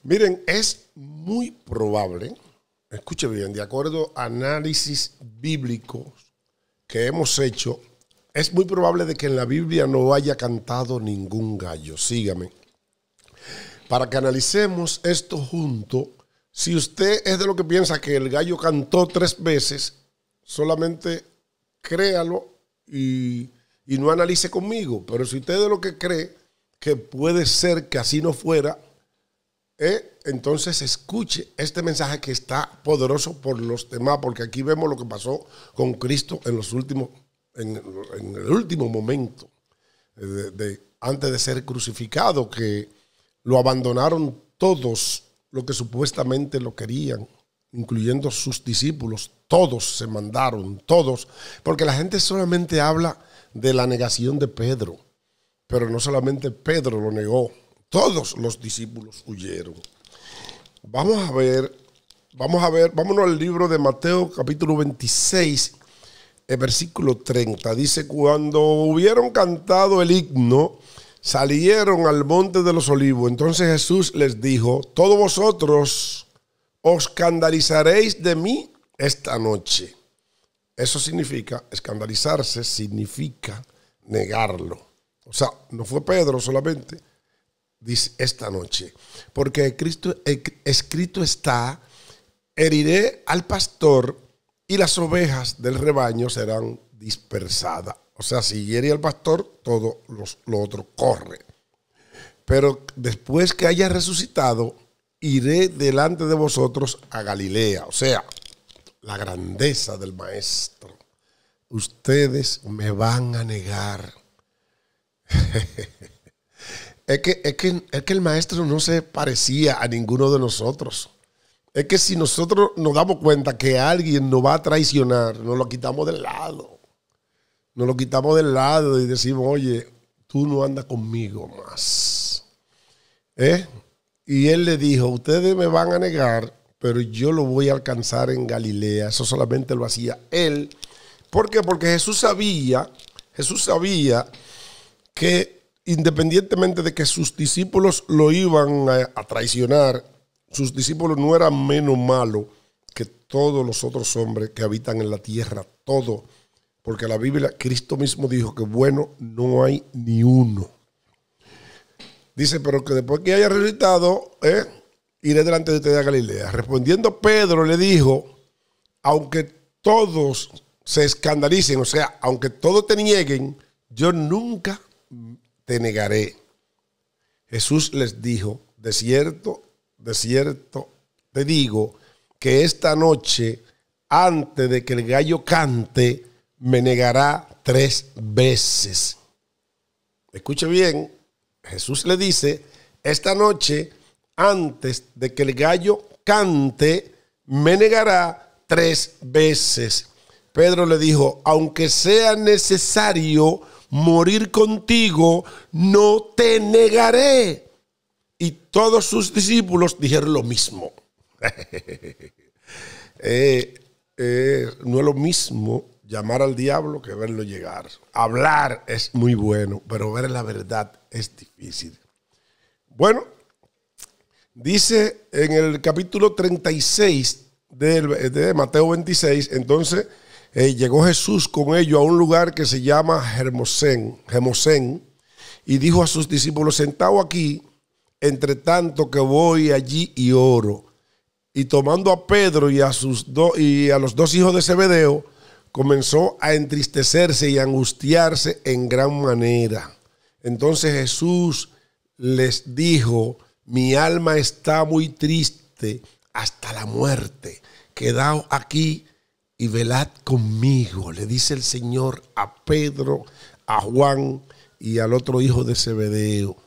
Miren, es muy probable, escuche bien, de acuerdo a análisis bíblicos que hemos hecho, es muy probable de que en la Biblia no haya cantado ningún gallo. Sígame. Para que analicemos esto junto, si usted es de lo que piensa que el gallo cantó 3 veces, solamente créalo y no analice conmigo. Pero si usted es de lo que cree que puede ser que así no fuera, entonces escuche este mensaje que está poderoso por los demás, porque aquí vemos lo que pasó con Cristo en el último momento, antes de ser crucificado, que lo abandonaron todos los que supuestamente lo querían, incluyendo sus discípulos. Todos se mandaron, todos, porque la gente solamente habla de la negación de Pedro, pero no solamente Pedro lo negó, todos los discípulos huyeron. Vámonos al libro de Mateo capítulo 26, el versículo 30. Dice, cuando hubieron cantado el himno, salieron al monte de los olivos. Entonces Jesús les dijo, todos vosotros os escandalizaréis de mí esta noche. Eso significa, escandalizarse significa negarlo. O sea, no fue Pedro solamente, dice esta noche. Porque escrito está, heriré al pastor y las ovejas del rebaño serán dispersadas. O sea, si hiere al pastor, todo lo otro corre. Pero después que haya resucitado, iré delante de vosotros a Galilea. O sea, la grandeza del maestro. Ustedes me van a negar. Es que el maestro no se parecía a ninguno de nosotros. Es que si nosotros nos damos cuenta que alguien nos va a traicionar, nos lo quitamos del lado. Nos lo quitamos del lado y decimos, oye, tú no andas conmigo más. Y él le dijo, ustedes me van a negar, pero yo lo voy a alcanzar en Galilea. Eso solamente lo hacía él. ¿Por qué? Porque Jesús sabía que independientemente de que sus discípulos lo iban a traicionar, sus discípulos no eran menos malos que todos los otros hombres que habitan en la tierra, todo. Porque la Biblia, Cristo mismo dijo que bueno no hay ni uno. Dice, pero que después que haya resucitado, iré delante de ustedes a Galilea. Respondiendo Pedro le dijo, aunque todos se escandalicen, o sea, aunque todos te nieguen, yo nunca te negaré. Jesús les dijo, de cierto te digo que esta noche, antes de que el gallo cante, me negará 3 veces. Escuche bien, Jesús le dice, esta noche, antes de que el gallo cante, me negará 3 veces. Pedro le dijo, aunque sea necesario morir contigo, no te negaré. Y todos sus discípulos dijeron lo mismo. No es lo mismo llamar al diablo que verlo llegar. Hablar es muy bueno, pero ver la verdad es difícil. Bueno, dice en el capítulo 36 de Mateo 26, entonces llegó Jesús con ellos a un lugar que se llama Gemosén, y dijo a sus discípulos, sentaos aquí, entre tanto que voy allí y oro. Y tomando a Pedro y a los 2 hijos de Zebedeo, comenzó a entristecerse y a angustiarse en gran manera. Entonces Jesús les dijo, mi alma está muy triste hasta la muerte. Quedaos aquí y velad conmigo, le dice el Señor a Pedro, a Juan y al otro hijo de Zebedeo,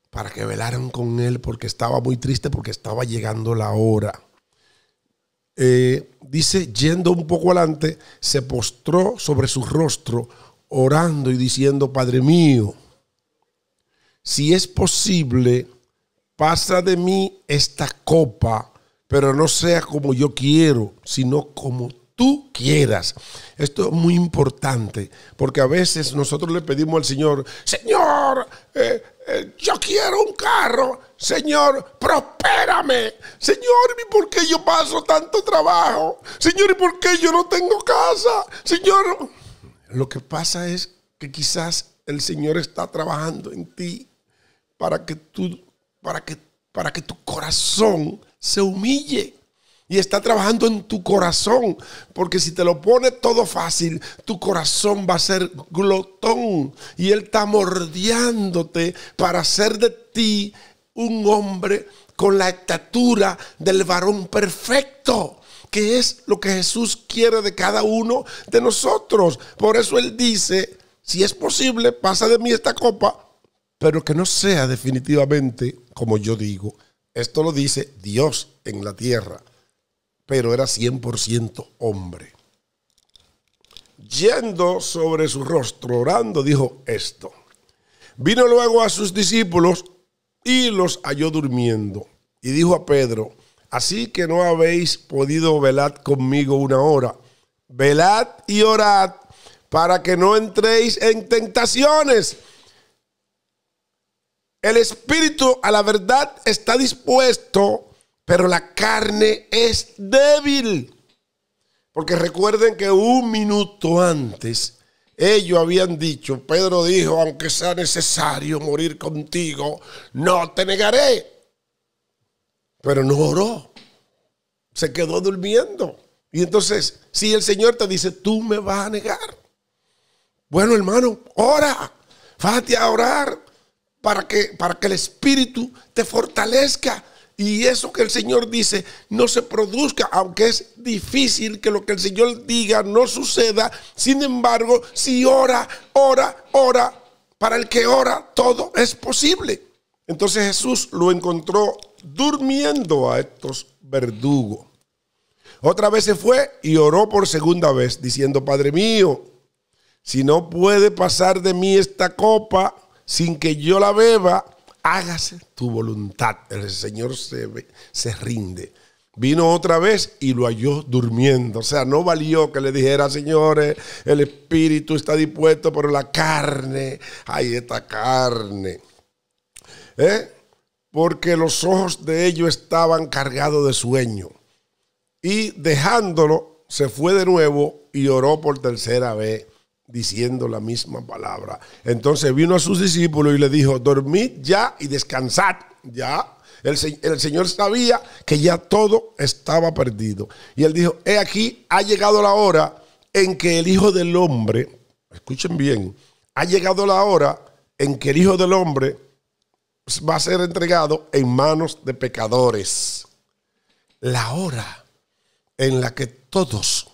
para que velaran con él porque estaba muy triste, porque estaba llegando la hora. Dice, yendo un poco adelante, se postró sobre su rostro, orando y diciendo, Padre mío, si es posible, pasa de mí esta copa, pero no sea como yo quiero, sino como tú quieras. Esto es muy importante, porque a veces nosotros le pedimos al Señor, Señor, yo quiero un carro, Señor, prospérame, Señor, ¿y por qué yo paso tanto trabajo? Señor, ¿y por qué yo no tengo casa? Señor, lo que pasa es que quizás el Señor está trabajando en ti para que tu corazón se humille. Y está trabajando en tu corazón, porque si te lo pone todo fácil, tu corazón va a ser glotón. Y Él está mordiándote para hacer de ti un hombre con la estatura del varón perfecto, que es lo que Jesús quiere de cada uno de nosotros. Por eso Él dice, si es posible, pasa de mí esta copa, pero que no sea definitivamente como yo digo. Esto lo dice Dios en la tierra, pero era 100% hombre. Yendo sobre su rostro, orando, dijo esto. Vino luego a sus discípulos y los halló durmiendo. Y dijo a Pedro, así que no habéis podido velar conmigo una hora. Velad y orad para que no entréis en tentaciones. El espíritu a la verdad está dispuesto, pero la carne es débil. Porque recuerden que un minuto antes ellos habían dicho, Pedro dijo, aunque sea necesario morir contigo, no te negaré. Pero no oró, se quedó durmiendo. Y entonces, si el Señor te dice, tú me vas a negar, bueno, hermano, ora, fájate a orar para que el espíritu te fortalezca. Y eso que el Señor dice no se produzca, aunque es difícil que lo que el Señor diga no suceda. Sin embargo, si ora, para el que ora, todo es posible. Entonces Jesús lo encontró durmiendo a estos verdugos. Otra vez se fue y oró por segunda vez, diciendo, Padre mío, si no puede pasar de mí esta copa sin que yo la beba, hágase tu voluntad. El Señor se rinde. Vino otra vez y lo halló durmiendo. O sea, no valió que le dijera, señores, el espíritu está dispuesto, pero la carne, ay, esta carne. Porque los ojos de ellos estaban cargados de sueño. Y dejándolo, se fue de nuevo y oró por tercera vez, diciendo la misma palabra. Entonces vino a sus discípulos y le dijo, dormid ya y descansad. Ya el Señor sabía que ya todo estaba perdido. Y él dijo, he aquí, ha llegado la hora en que el Hijo del Hombre, escuchen bien, ha llegado la hora en que el Hijo del Hombre va a ser entregado en manos de pecadores. La hora en la que todos,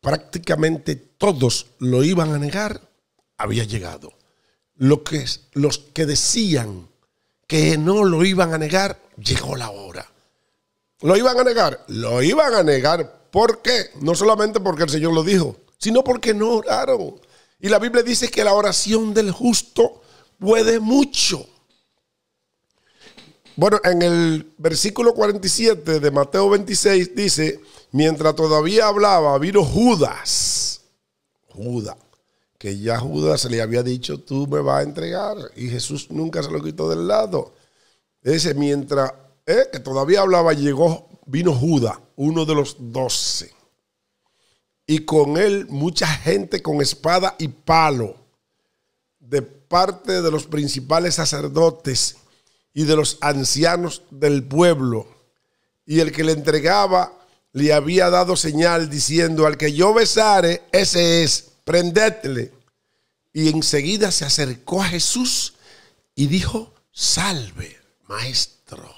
prácticamente todos lo iban a negar, había llegado. Los que decían que no lo iban a negar, llegó la hora. ¿Lo iban a negar? Lo iban a negar. ¿Por qué? No solamente porque el Señor lo dijo, sino porque no oraron. Y la Biblia dice que la oración del justo puede mucho. Bueno, en el versículo 47 de Mateo 26 dice, mientras todavía hablaba, vino Judas, que ya Judas se le había dicho, tú me vas a entregar. Y Jesús nunca se lo quitó del lado. Dice, mientras que todavía hablaba, vino Judas, uno de los 12. Y con él mucha gente con espada y palo, de parte de los principales sacerdotes y de los ancianos del pueblo. Y el que le entregaba le había dado señal diciendo, al que yo besare, ese es, prendedle. Y enseguida se acercó a Jesús y dijo, salve, maestro.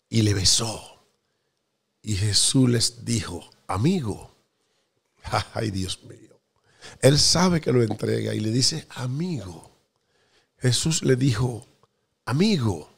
Y le besó. Y Jesús les dijo, amigo. Ay, Dios mío. Él sabe que lo entrega y le dice, amigo. Jesús le dijo, amigo,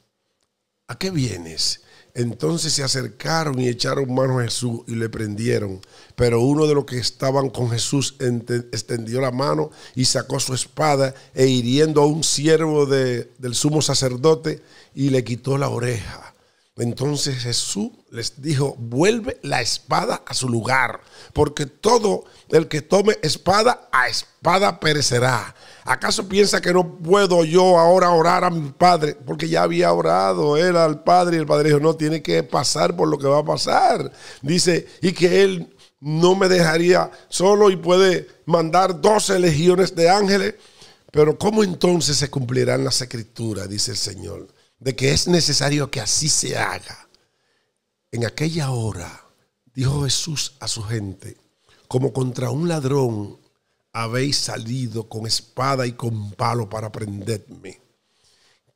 ¿a qué vienes? Entonces se acercaron y echaron mano a Jesús y le prendieron. Pero uno de los que estaban con Jesús extendió la mano y sacó su espada e hiriendo a un siervo del sumo sacerdote y le quitó la oreja. Entonces Jesús les dijo, vuelve la espada a su lugar, porque todo el que tome espada, a espada perecerá. ¿Acaso piensa que no puedo yo ahora orar a mi Padre? Porque ya había orado él al Padre y el Padre dijo, no, tiene que pasar por lo que va a pasar. Dice, y que él no me dejaría solo y puede mandar 12 legiones de ángeles. Pero ¿cómo entonces se cumplirán las escrituras? Dice el Señor, de que es necesario que así se haga. En aquella hora, dijo Jesús a su gente, como contra un ladrón habéis salido con espada y con palo para prenderme.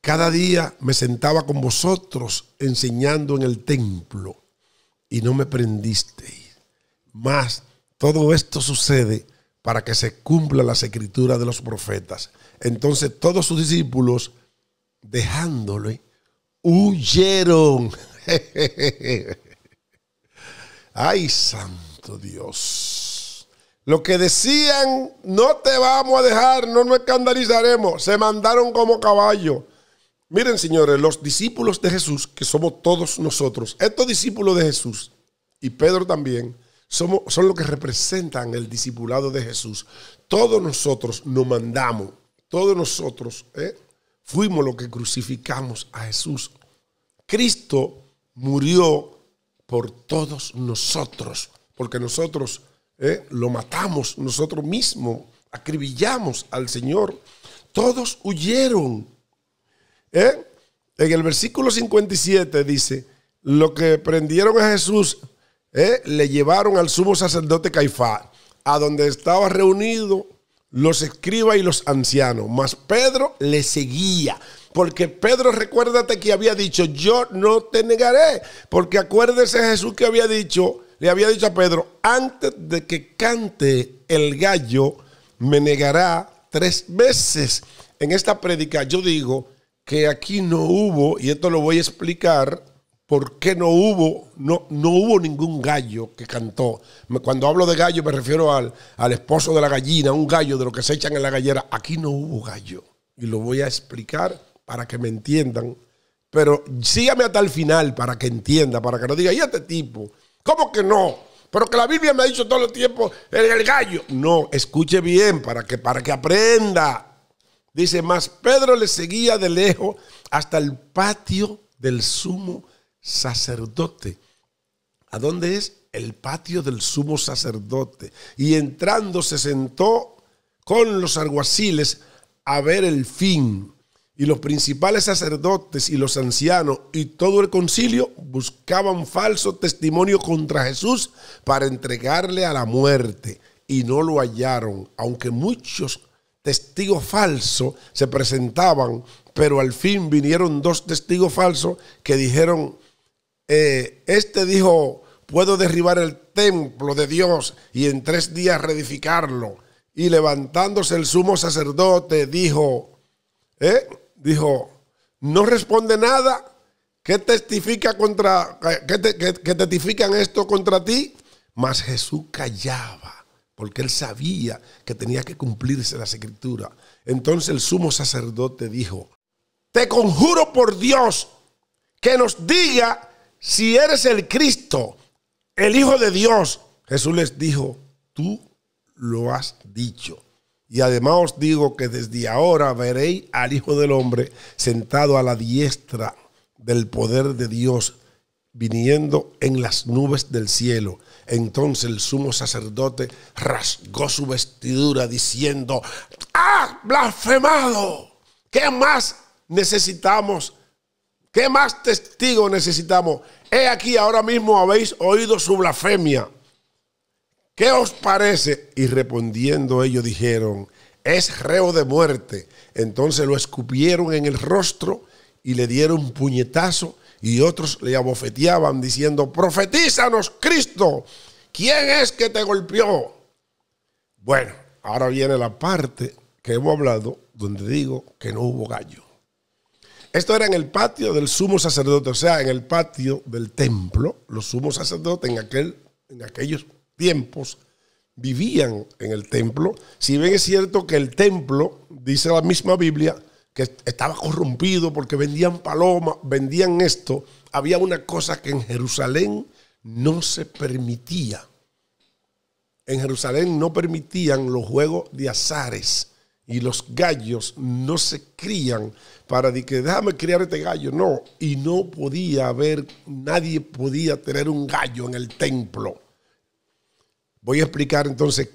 Cada día me sentaba con vosotros enseñando en el templo y no me prendisteis. Mas todo esto sucede para que se cumpla las escrituras de los profetas. Entonces todos sus discípulos, dejándole, huyeron. Ay, santo Dios. Lo que decían, no te vamos a dejar, no nos escandalizaremos, se mandaron como caballo. Miren, señores, los discípulos de Jesús, que somos todos nosotros, estos discípulos de Jesús, y Pedro también, son los que representan el discipulado de Jesús. Todos nosotros nos mandamos, todos nosotros fuimos los que crucificamos a Jesús. Cristo murió por todos nosotros, porque nosotros lo matamos nosotros mismos, acribillamos al Señor. Todos huyeron. En el versículo 57 dice, lo que prendieron a Jesús, le llevaron al sumo sacerdote Caifás, a donde estaba reunido los escribas y los ancianos, mas Pedro le seguía, porque Pedro, recuérdate que había dicho, yo no te negaré, porque acuérdese Jesús que había dicho, le había dicho a Pedro, antes de que cante el gallo, me negará 3 veces. En esta prédica yo digo que aquí no hubo, y esto lo voy a explicar, por qué no hubo ningún gallo que cantó. Cuando hablo de gallo me refiero al esposo de la gallina, un gallo de lo que se echan en la gallera. Aquí no hubo gallo, y lo voy a explicar para que me entiendan, pero sígame hasta el final para que entienda, para que no diga, ¿y este tipo? ¿Cómo que no? Pero que la Biblia me ha dicho todo el tiempo, el gallo. No, escuche bien para que aprenda. Dice, mas Pedro le seguía de lejos hasta el patio del sumo sacerdote. ¿A dónde es? El patio del sumo sacerdote. Y entrando se sentó con los alguaciles a ver el fin. Y los principales sacerdotes y los ancianos y todo el concilio buscaban falso testimonio contra Jesús para entregarle a la muerte. Y no lo hallaron, aunque muchos testigos falsos se presentaban, pero al fin vinieron 2 testigos falsos que dijeron, este dijo, puedo derribar el templo de Dios y en 3 días reedificarlo. Y levantándose el sumo sacerdote dijo, no responde nada. ¿Qué testifican esto contra ti? Mas Jesús callaba, porque él sabía que tenía que cumplirse las escrituras. Entonces el sumo sacerdote dijo, te conjuro por Dios que nos diga si eres el Cristo, el Hijo de Dios. Jesús les dijo, tú lo has dicho. Y además os digo que desde ahora veréis al Hijo del Hombre sentado a la diestra del poder de Dios, viniendo en las nubes del cielo. Entonces el sumo sacerdote rasgó su vestidura diciendo, ¡ah, blasfemado! ¿Qué más necesitamos? ¿Qué más testigos necesitamos? He aquí, ahora mismo habéis oído su blasfemia. ¿Qué os parece? Y respondiendo ellos dijeron, es reo de muerte. Entonces lo escupieron en el rostro y le dieron un puñetazo, y otros le abofeteaban diciendo, profetízanos, Cristo, ¿quién es que te golpeó? Bueno, ahora viene la parte que hemos hablado, donde digo que no hubo gallo. Esto era en el patio del sumo sacerdote, o sea, en el patio del templo. Los sumos sacerdotes en aquellos tiempos vivían en el templo. Si bien es cierto que el templo, dice la misma Biblia, que estaba corrompido porque vendían palomas, vendían esto. Había una cosa que en Jerusalén no se permitía. En Jerusalén no permitían los juegos de azares y los gallos no se crían para decir que déjame criar este gallo. No, y no podía haber, nadie podía tener un gallo en el templo. Voy a explicar entonces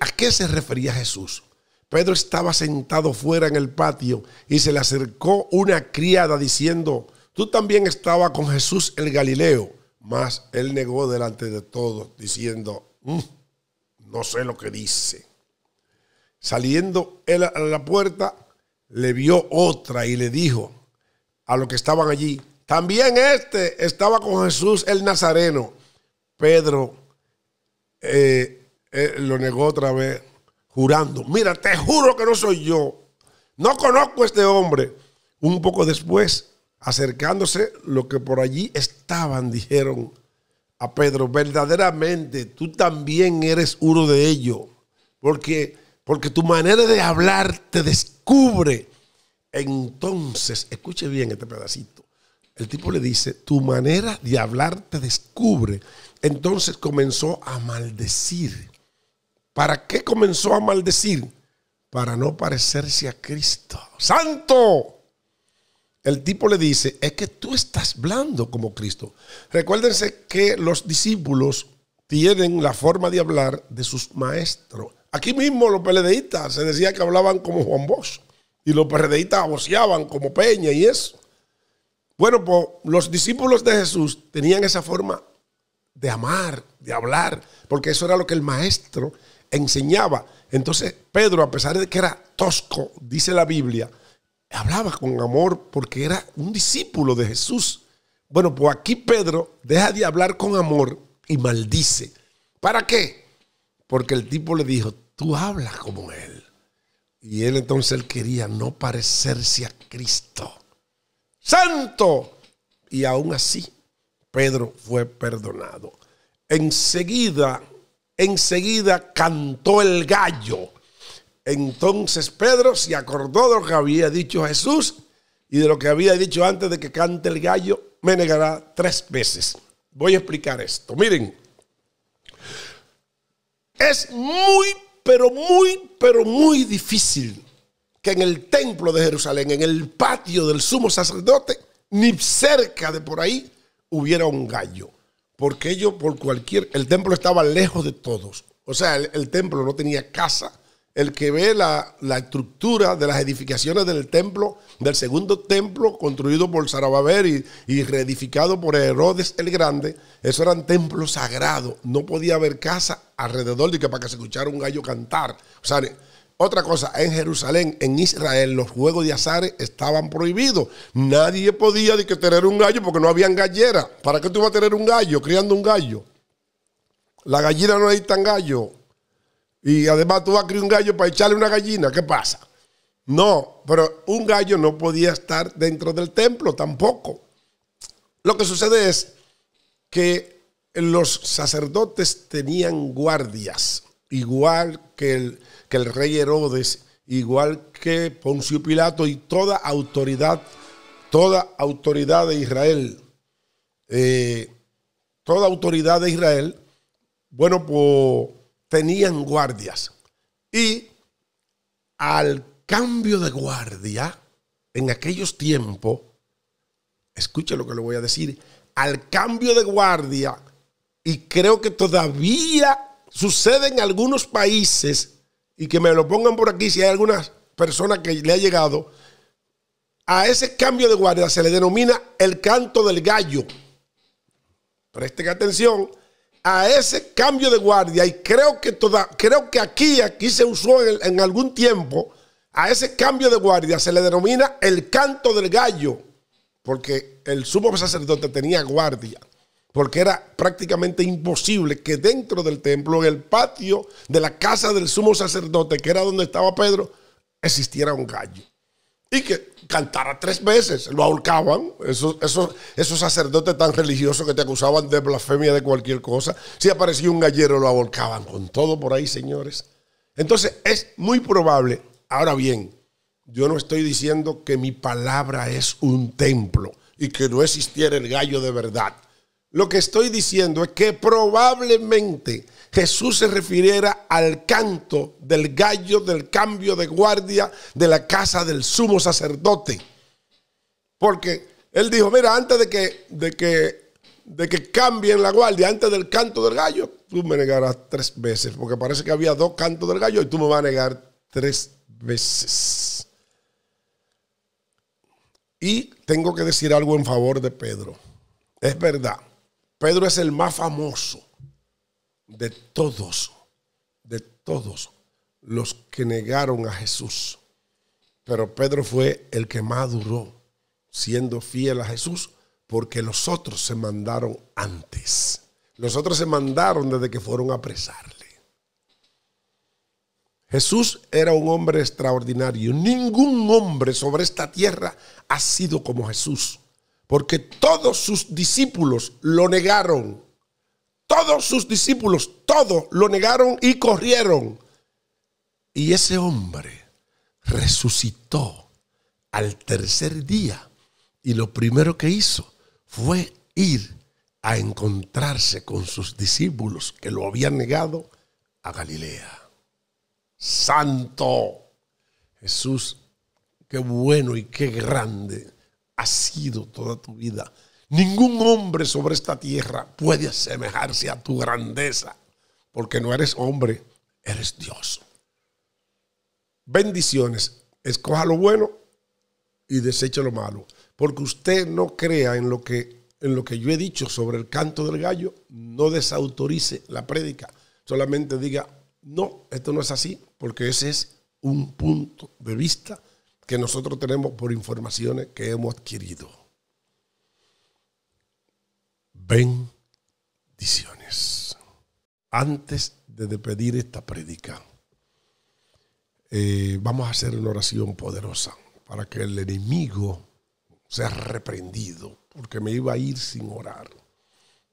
a qué se refería Jesús. Pedro estaba sentado fuera en el patio y se le acercó una criada diciendo, tú también estabas con Jesús el Galileo. Mas él negó delante de todos diciendo, no sé lo que dice. Saliendo él a la puerta, le vio otra y le dijo a los que estaban allí, también este estaba con Jesús el Nazareno. Pedro lo negó otra vez, jurando, mira, te juro que no soy yo, no conozco a este hombre. Un poco después, acercándose, los que por allí estaban dijeron a Pedro, verdaderamente tú también eres uno de ellos, porque tu manera de hablar te descubre. Entonces, escuche bien este pedacito. El tipo le dice, tu manera de hablar te descubre. Entonces comenzó a maldecir. ¿Para qué comenzó a maldecir? Para no parecerse a Cristo. ¡Santo! El tipo le dice, es que tú estás hablando como Cristo. Recuérdense que los discípulos tienen la forma de hablar de sus maestros. Aquí mismo los PLDistas se decía que hablaban como Juan Bosch y los PRDistas voceaban como Peña y eso. Bueno, pues los discípulos de Jesús tenían esa forma de amar, de hablar, porque eso era lo que el maestro enseñaba. Entonces Pedro, a pesar de que era tosco, dice la Biblia, hablaba con amor porque era un discípulo de Jesús. Bueno, pues aquí Pedro deja de hablar con amor y maldice. ¿Para qué? Porque el tipo le dijo, tú hablas como él. Y él entonces él quería no parecerse a Cristo. ¡Santo! Y aún así, Pedro fue perdonado. Enseguida cantó el gallo. Entonces Pedro se acordó de lo que había dicho Jesús y de lo que había dicho antes de que cante el gallo, me negará 3 veces. Voy a explicar esto. Miren, es pero muy difícil que en el templo de Jerusalén, en el patio del sumo sacerdote, ni cerca de por ahí hubiera un gallo. Porque el templo estaba lejos de todos. O sea, el templo no tenía casa. El que ve la estructura de las edificaciones del templo, del segundo templo, construido por Zorobabel y reedificado por Herodes el Grande, esos eran templos sagrados. No podía haber casa alrededor de que para que se escuchara un gallo cantar. O sea, otra cosa, en Jerusalén, en Israel, los juegos de azares estaban prohibidos. Nadie podía tener un gallo porque no habían galleras. ¿Para qué tú vas a tener un gallo criando un gallo? La gallina no necesitan gallo. Y además tú vas a criar un gallo para echarle una gallina. ¿Qué pasa? No, pero un gallo no podía estar dentro del templo tampoco. Lo que sucede es que los sacerdotes tenían guardias, igual que el rey Herodes, igual que Poncio Pilato y toda autoridad de Israel. Toda autoridad de Israel, bueno, pues tenían guardias. Y al cambio de guardia, en aquellos tiempos, escuche lo que le voy a decir, al cambio de guardia, y creo que todavía sucede en algunos países, y que me lo pongan por aquí si hay alguna persona que le ha llegado, a ese cambio de guardia se le denomina el canto del gallo. Presten atención a ese cambio de guardia, y creo que aquí se usó en algún tiempo. A ese cambio de guardia se le denomina el canto del gallo, porque el sumo sacerdote tenía guardia, porque era prácticamente imposible que dentro del templo, en el patio de la casa del sumo sacerdote, que era donde estaba Pedro, existiera un gallo. Y que cantara 3 veces, lo ahorcaban, esos sacerdotes tan religiosos que te acusaban de blasfemia de cualquier cosa. Si aparecía un gallero, lo ahorcaban con todo por ahí, señores. Entonces es muy probable, ahora bien, Yo no estoy diciendo que mi palabra es un templo y que no existiera el gallo de verdad. Lo que estoy diciendo es que probablemente Jesús se refiriera al canto del gallo del cambio de guardia de la casa del sumo sacerdote. Porque él dijo, mira, antes de que cambien la guardia, antes del canto del gallo, tú me negarás 3 veces. Porque parece que había 2 cantos del gallo y tú me vas a negar 3 veces. Y tengo que decir algo en favor de Pedro. Es verdad, Pedro es el más famoso de todos los que negaron a Jesús. Pero Pedro fue el que más duró siendo fiel a Jesús, porque los otros se mandaron antes. Los otros se mandaron desde que fueron a apresarle. Jesús era un hombre extraordinario. Ningún hombre sobre esta tierra ha sido como Jesús, porque todos sus discípulos lo negaron. Todos sus discípulos, todos lo negaron y corrieron. Y ese hombre resucitó al 3er día. Y lo primero que hizo fue ir a encontrarse con sus discípulos que lo habían negado a Galilea. Santo Jesús, qué bueno y qué grande ha sido toda tu vida. Ningún hombre sobre esta tierra puede asemejarse a tu grandeza, porque no eres hombre, eres Dios. Bendiciones. Escoja lo bueno y deseche lo malo. Porque usted no crea en lo que yo he dicho sobre el canto del gallo, no desautorice la prédica. Solamente diga, no, esto no es así, porque ese es un punto de vista que nosotros tenemos por informaciones que hemos adquirido. Bendiciones. Antes de despedir esta prédica, vamos a hacer una oración poderosa para que el enemigo sea reprendido, porque me iba a ir sin orar.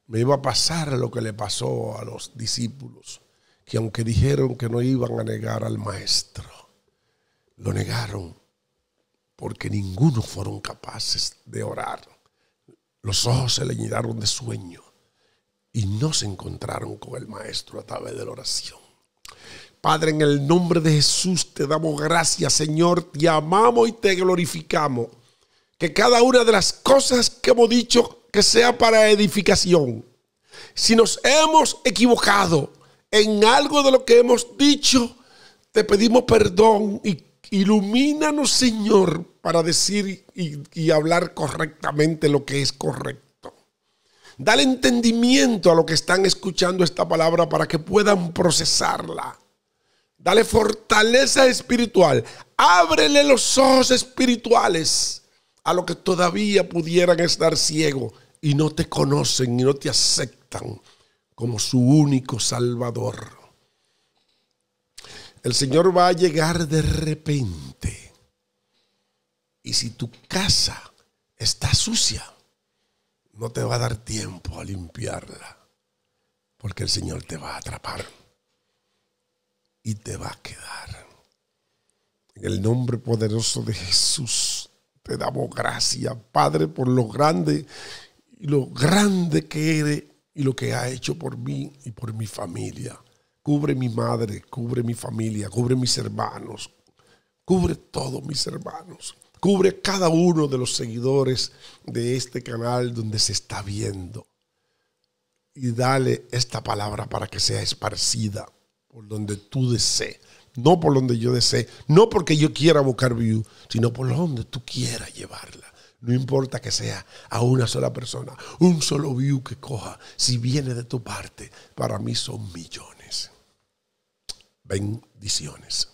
Me iba a pasar lo que le pasó a los discípulos, que aunque dijeron que no iban a negar al maestro, lo negaron porque ninguno fueron capaces de orar. Los ojos se le llenaron de sueño y no se encontraron con el maestro a través de la oración. Padre, en el nombre de Jesús te damos gracias, Señor, te amamos y te glorificamos. Que cada una de las cosas que hemos dicho que sea para edificación. Si nos hemos equivocado en algo de lo que hemos dicho, te pedimos perdón y ilumínanos, Señor, para decir y hablar correctamente lo que es correcto. Dale entendimiento a los que están escuchando esta palabra para que puedan procesarla. Dale fortaleza espiritual. Ábrele los ojos espirituales a los que todavía pudieran estar ciegos y no te conocen y no te aceptan como su único Salvador. El Señor va a llegar de repente. Y si tu casa está sucia, no te va a dar tiempo a limpiarla, porque el Señor te va a atrapar y te va a quedar. En el nombre poderoso de Jesús, te damos gracias, Padre, por lo grande que eres y lo que ha hecho por mí y por mi familia. Cubre mi madre, cubre mi familia, cubre mis hermanos, cubre todos mis hermanos. Cubre cada uno de los seguidores de este canal donde se está viendo. Y dale esta palabra para que sea esparcida por donde tú desees. No por donde yo desee, no porque yo quiera buscar view, sino por donde tú quieras llevarla. No importa que sea a una sola persona, un solo view que coja, si viene de tu parte, para mí son millones. Bendiciones.